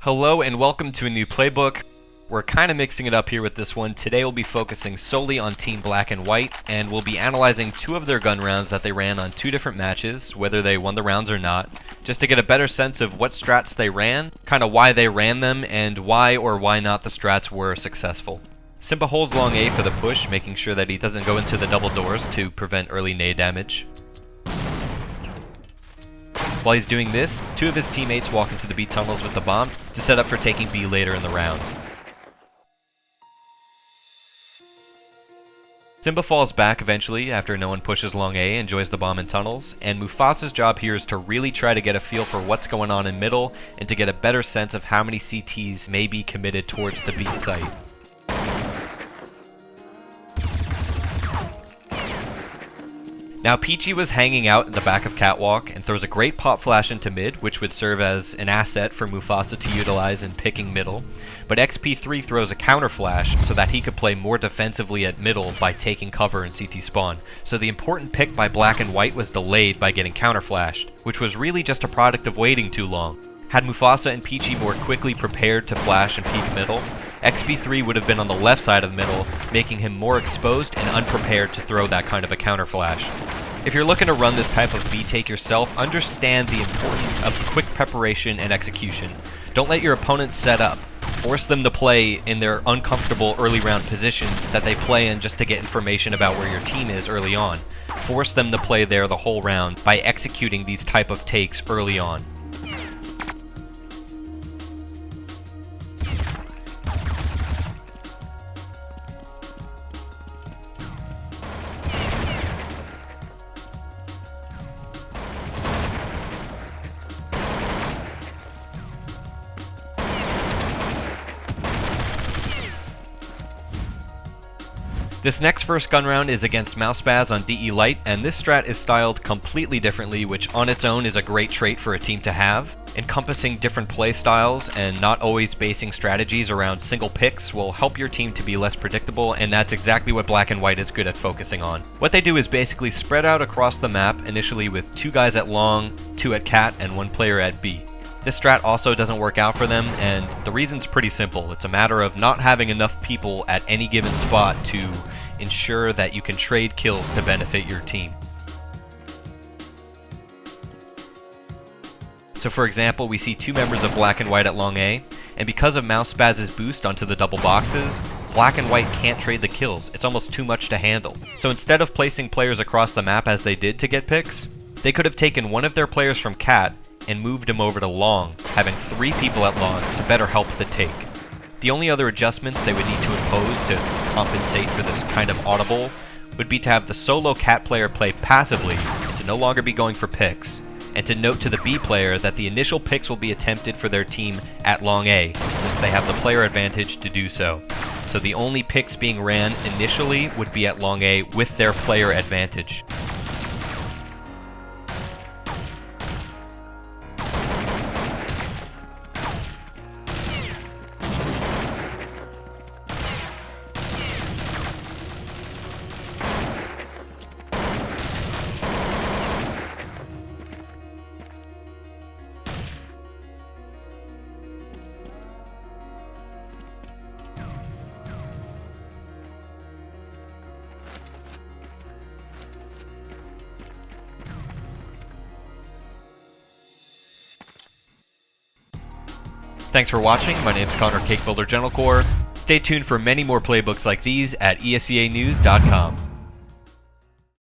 Hello and welcome to a new playbook. We're kind of mixing it up here with this one. Today we'll be focusing solely on Team Black and White, and we'll be analyzing two of their gun rounds that they ran on two different matches, whether they won the rounds or not, just to get a better sense of what strats they ran, kind of why they ran them, and why or why not the strats were successful. Simba holds long A for the push, making sure that he doesn't go into the double doors to prevent early nade damage. While he's doing this, two of his teammates walk into the B tunnels with the bomb to set up for taking B later in the round. Simba falls back eventually after no one pushes long A and enjoys the bomb in tunnels, and Mufasa's job here is to really try to get a feel for what's going on in middle and to get a better sense of how many CTs may be committed towards the B site. Now Peachy was hanging out in the back of Catwalk and throws a great pop flash into mid, which would serve as an asset for Mufasa to utilize in picking middle, but XP3 throws a counter flash so that he could play more defensively at middle by taking cover in CT spawn, so the important pick by Black and White was delayed by getting counter flashed, which was really just a product of waiting too long. Had Mufasa and Peachy more quickly prepared to flash and peek middle, XP3 would have been on the left side of middle, making him more exposed and unprepared to throw that kind of a counter flash. If you're looking to run this type of B-take yourself, understand the importance of quick preparation and execution. Don't let your opponents set up. Force them to play in their uncomfortable early round positions that they play in just to get information about where your team is early on. Force them to play there the whole round by executing these type of takes early on. This next first gun round is against Mousespaz on DE Light, and this strat is styled completely differently, which on its own is a great trait for a team to have. Encompassing different play styles and not always basing strategies around single picks will help your team to be less predictable, and that's exactly what Black and White is good at focusing on. What they do is basically spread out across the map, initially with 2 guys at long, 2 at cat, and 1 player at B. This strat also doesn't work out for them, and the reason's pretty simple. It's a matter of not having enough people at any given spot to ensure that you can trade kills to benefit your team. So for example, we see 2 members of Black and White at long A, and because of Mousespaz's boost onto the double boxes, Black and White can't trade the kills. It's almost too much to handle. So instead of placing players across the map as they did to get picks, they could have taken one of their players from cat and moved him over to long, having 3 people at long to better help the take. The only other adjustments they would need to impose to compensate for this kind of audible would be to have the solo cat player play passively, to no longer be going for picks, and to note to the B player that the initial picks will be attempted for their team at long A, since they have the player advantage to do so. So the only picks being ran initially would be at long A with their player advantage. Thanks for watching. My name's Connor, CAKEbuilder General Corps. Stay tuned for many more playbooks like these at ESEAnews.com.